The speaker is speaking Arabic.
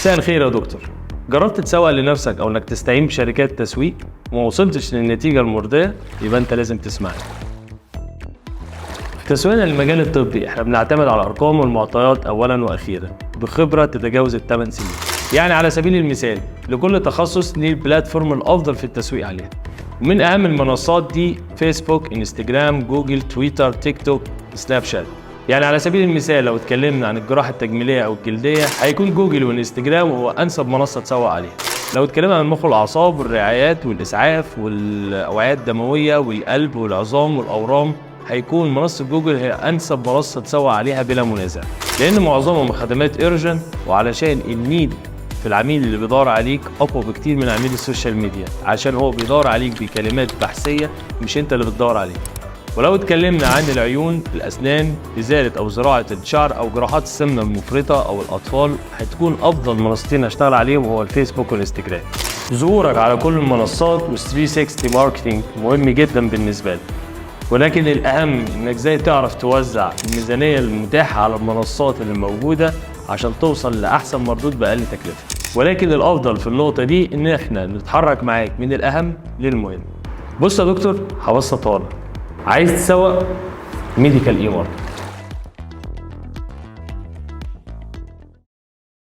مساء الخير يا دكتور. جربت تسوق لنفسك او انك تستعين بشركات تسويق وما وصلتش للنتيجه المرضيه؟ يبقى انت لازم تسمعني. في تسويقنا للمجال الطبي احنا بنعتمد على الارقام والمعطيات اولا واخيرا بخبره تتجاوز ال8 سنين. يعني على سبيل المثال لكل تخصص ليه البلاتفورم الافضل في التسويق عليها، ومن اهم المنصات دي فيسبوك، انستجرام، جوجل، تويتر، تيك توك، سناب شات. يعني على سبيل المثال لو اتكلمنا عن الجراحه التجميليه او الجلديه هيكون جوجل وانستجرام هو انسب منصه تسوق عليها. لو اتكلمنا عن المخ والاعصاب والرعايات والاسعاف والاوعيه الدمويه والقلب والعظام والاورام هيكون منصه جوجل هي انسب منصه تسوق عليها بلا منازع، لان معظمهم خدمات ايرجن، وعلشان النيد في العميل اللي بيدور عليك اقوى بكتير من عميل السوشيال ميديا، عشان هو بيدور عليك بكلمات بحثيه مش انت اللي بتدور عليه. ولو اتكلمنا عن العيون، الاسنان، ازاله او زراعه الشعر او جراحات السمنه المفرطه او الاطفال، هتكون افضل منصتين اشتغل عليهم هو الفيسبوك والانستجرام. ظهورك على كل المنصات وال360 ماركتنج مهم جدا بالنسبه لي، ولكن الاهم انك ازاي تعرف توزع الميزانيه المتاحه على المنصات اللي موجوده عشان توصل لاحسن مردود باقل تكلفه. ولكن الافضل في النقطه دي ان احنا نتحرك معاك من الاهم للمهم. بص يا دكتور، هبسطها لك. عايز تسوق ميديكال اي ماركت،